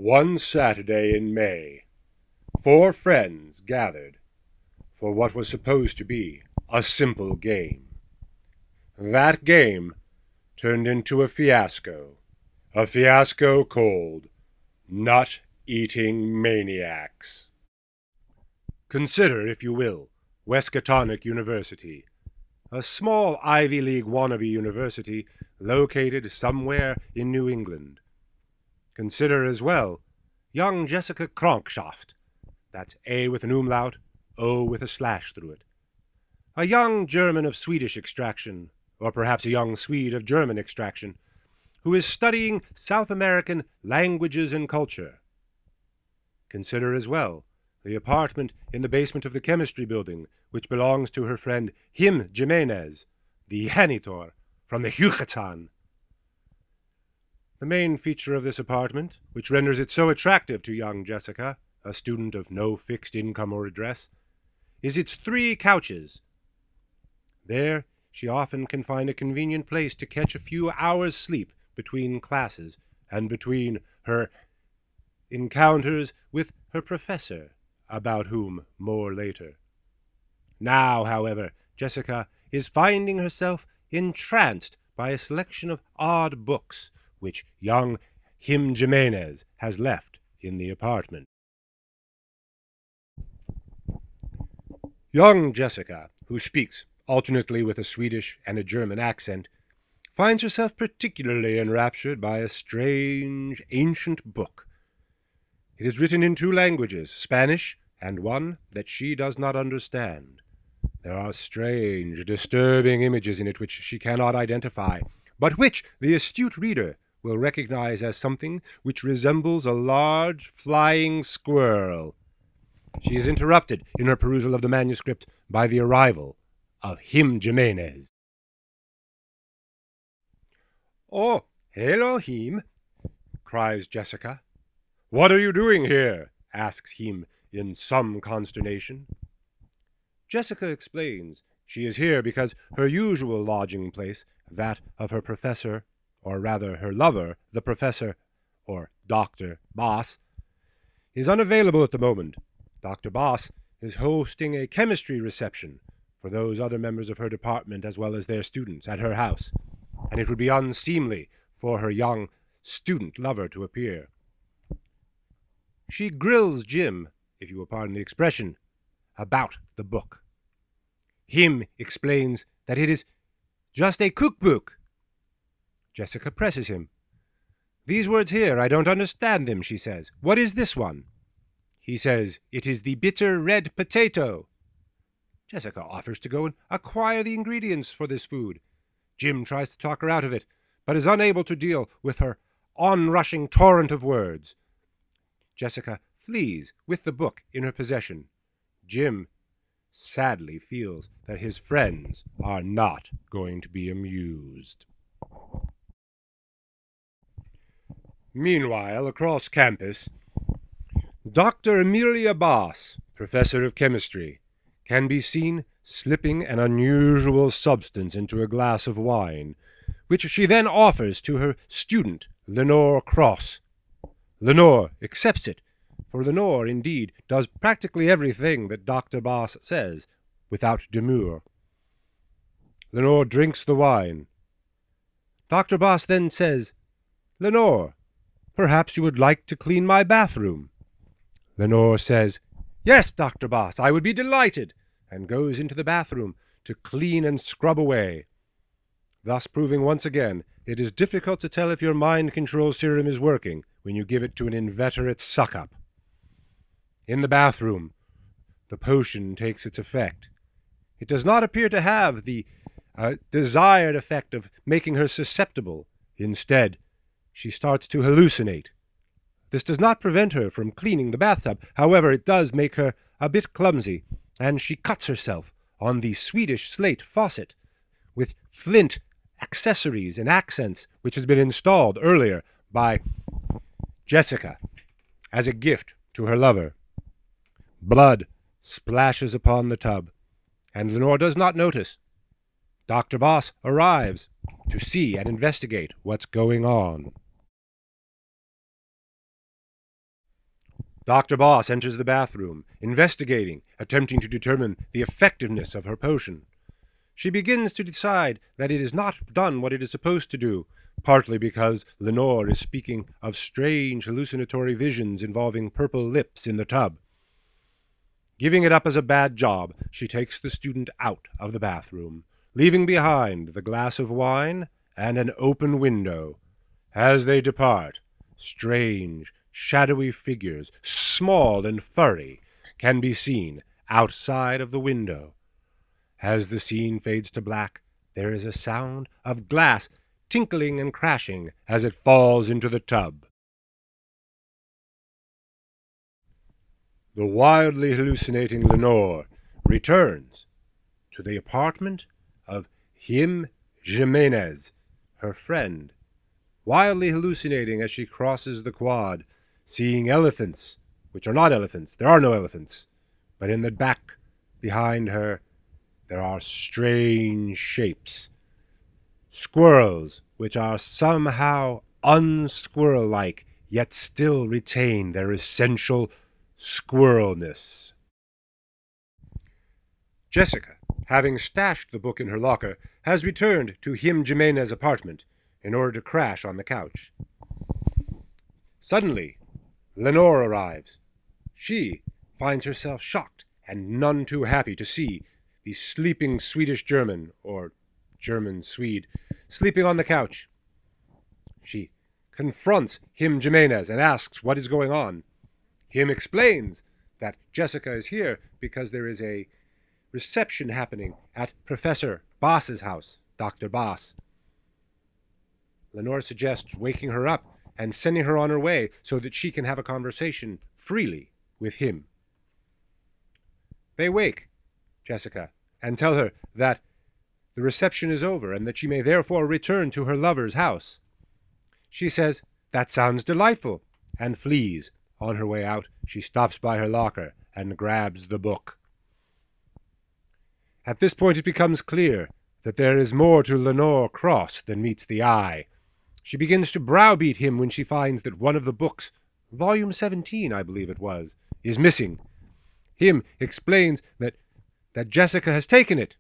One Saturday in May, 4 friends gathered for what was supposed to be a simple game. That game turned into a fiasco called Nut-Eating Maniacs. Consider, if you will, Wescatonic University, a small Ivy League wannabe university located somewhere in New England. Consider as well young Jessica Kronkschaft, that's A with an umlaut, O with a slash through it. A young German of Swedish extraction, or perhaps a young Swede of German extraction, who is studying South American languages and culture. Consider as well the apartment in the basement of the chemistry building, which belongs to her friend Him Jimenez, the janitor from the Yucatan. The main feature of this apartment, which renders it so attractive to young Jessica, a student of no fixed income or address, is its 3 couches. There she often can find a convenient place to catch a few hours' sleep between classes and between her encounters with her professor, about whom more later. Now, however, Jessica is finding herself entranced by a selection of odd books which young Him Jimenez has left in the apartment. Young Jessica, who speaks alternately with a Swedish and a German accent, finds herself particularly enraptured by a strange, ancient book. It is written in 2 languages, Spanish and one that she does not understand. There are strange, disturbing images in it which she cannot identify, but which the astute reader will recognize as something which resembles a large flying squirrel. She is interrupted in her perusal of the manuscript by the arrival of Him Jimenez. "Oh, hello, Him," cries Jessica. "What are you doing here?" asks Him in some consternation. Jessica explains she is here because her usual lodging place, that of her professor, or rather her lover, the professor, or Dr. Boss, is unavailable at the moment. Dr. Boss is hosting a chemistry reception for those other members of her department as well as their students at her house, and it would be unseemly for her young student lover to appear. She grills Jim, if you will pardon the expression, about the book. Him explains that it is just a cookbook. Jessica presses him. "These words here, I don't understand them," she says. "What is this one?" He says, "It is the bitter red potato." Jessica offers to go and acquire the ingredients for this food. Jim tries to talk her out of it, but is unable to deal with her onrushing torrent of words. Jessica flees with the book in her possession. Jim sadly feels that his friends are not going to be amused. Meanwhile, across campus, Dr. Amelia Boss, professor of chemistry, can be seen slipping an unusual substance into a glass of wine, which she then offers to her student, Lenore Cross. Lenore accepts it, for Lenore, indeed, does practically everything that Dr. Boss says, without demur. Lenore drinks the wine. Dr. Boss then says, "Lenore, perhaps you would like to clean my bathroom." Lenore says, "Yes, Dr. Boss, I would be delighted," and goes into the bathroom to clean and scrub away, thus proving once again it is difficult to tell if your mind control serum is working when you give it to an inveterate suck-up. In the bathroom, the potion takes its effect. It does not appear to have the desired effect of making her susceptible. Instead, she starts to hallucinate. This does not prevent her from cleaning the bathtub. However, it does make her a bit clumsy, and she cuts herself on the Swedish slate faucet with flint accessories and accents which has been installed earlier by Jessica as a gift to her lover. Blood splashes upon the tub, and Lenore does not notice. Dr. Boss arrives to see and investigate what's going on. Dr. Boss enters the bathroom, investigating, attempting to determine the effectiveness of her potion. She begins to decide that it has not done what it is supposed to do, partly because Lenore is speaking of strange hallucinatory visions involving purple lips in the tub. Giving it up as a bad job, she takes the student out of the bathroom, leaving behind the glass of wine and an open window. As they depart, strange, shadowy figures, small and furry, can be seen outside of the window. As the scene fades to black, there is a sound of glass tinkling and crashing as it falls into the tub. The wildly hallucinating Lenore returns to the apartment of Him Jimenez, her friend, wildly hallucinating as she crosses the quad, seeing elephants, which are not elephants. There are no elephants. But in the back, behind her, there are strange shapes. Squirrels, which are somehow unsquirrel-like, yet still retain their essential squirrelness. Jessica, having stashed the book in her locker, has returned to Him Jimenez's apartment in order to crash on the couch. Suddenly, Lenore arrives. She finds herself shocked and none too happy to see the sleeping Swedish German, or German Swede, sleeping on the couch. She confronts Him Jimenez and asks what is going on. Him explains that Jessica is here because there is a reception happening at Professor Boss's house, Dr. Boss. Lenore suggests waking her up and sending her on her way so that she can have a conversation freely with him. They wake Jessica and tell her that the reception is over and that she may therefore return to her lover's house. She says, "That sounds delightful," and flees. On her way out, she stops by her locker and grabs the book. At this point it becomes clear that there is more to Lenore Cross than meets the eye. She begins to browbeat him when she finds that one of the books, volume 17, I believe it was, is missing. Him explains that Jessica has taken it.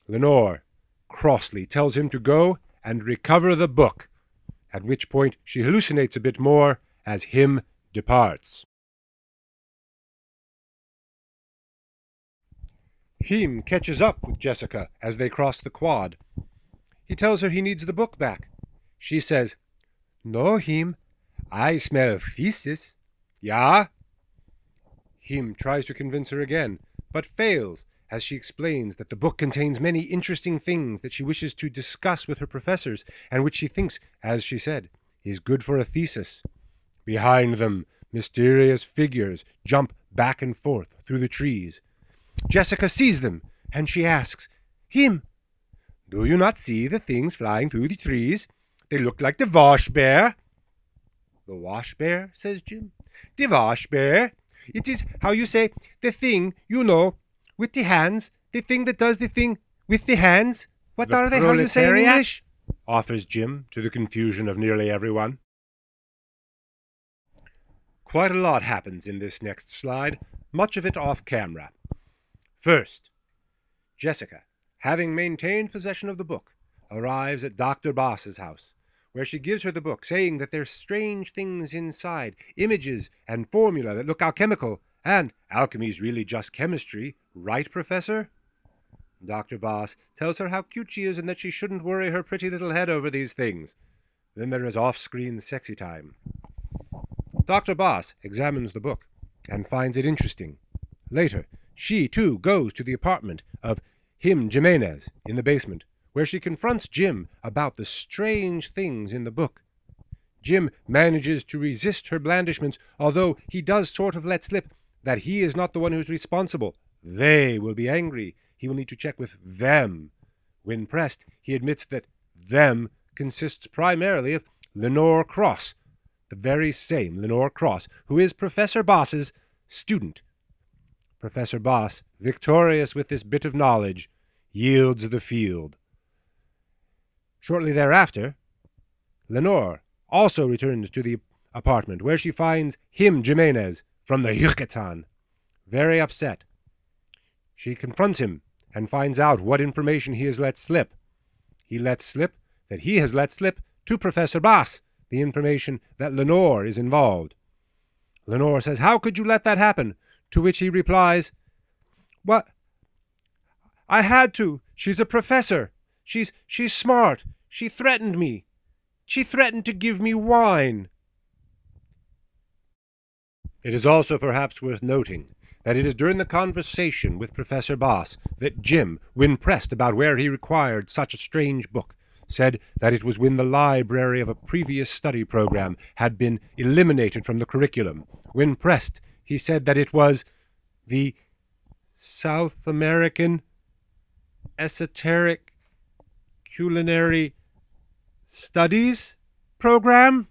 Lenore crossly tells him to go and recover the book, at which point she hallucinates a bit more as Him departs. Him catches up with Jessica as they cross the quad. He tells her he needs the book back. She says, "No, Him, I smell feces." "Ja?" Him tries to convince her again, but fails as she explains that the book contains many interesting things that she wishes to discuss with her professors and which she thinks, as she said, is good for a thesis. Behind them, mysterious figures jump back and forth through the trees. Jessica sees them, and she asks, "Him, do you not see the things flying through the trees? They look like the wash bear." "The wash bear?" says Jim. "The wash bear. It is, how you say, the thing, you know, with the hands, the thing that does the thing with the hands. What are they, how you say in English?" offers Jim, to the confusion of nearly everyone. Quite a lot happens in this next slide, much of it off camera. First, Jessica, having maintained possession of the book, arrives at Dr. Boss's house, where she gives her the book, saying that there's strange things inside, images and formula that look alchemical, and alchemy's really just chemistry, right, Professor? Dr. Boss tells her how cute she is and that she shouldn't worry her pretty little head over these things. Then there is off-screen sexy time. Dr. Boss examines the book and finds it interesting. Later, she, too, goes to the apartment of Him Jimenez in the basement, where she confronts Jim about the strange things in the book. Jim manages to resist her blandishments, although he does sort of let slip that he is not the one who's responsible. They will be angry. He will need to check with them. When pressed, he admits that them consists primarily of Lenore Cross, the very same Lenore Cross, who is Professor Boss's student. Professor Boss, victorious with this bit of knowledge, yields the field. Shortly thereafter, Lenore also returns to the apartment, where she finds Him Jimenez from the Yucatan, very upset. She confronts him and finds out what information he has let slip. He lets slip that he has let slip to Professor Bass the information that Lenore is involved. Lenore says, "How could you let that happen?" To which he replies, "What? I had to. She's a professor. She's smart. She threatened me. She threatened to give me wine." It is also perhaps worth noting that it is during the conversation with Professor Bass that Jim, when pressed about where he required such a strange book, said that it was when the library of a previous study program had been eliminated from the curriculum. When pressed, he said that it was the South American Esoteric Culinary Studies program?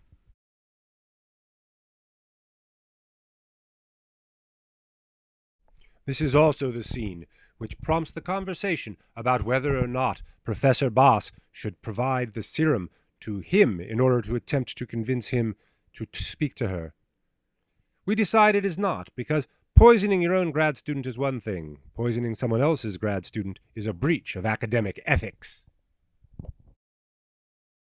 This is also the scene which prompts the conversation about whether or not Professor Bass should provide the serum to him in order to attempt to convince him to speak to her. We decide it is not, because poisoning your own grad student is one thing. Poisoning someone else's grad student is a breach of academic ethics.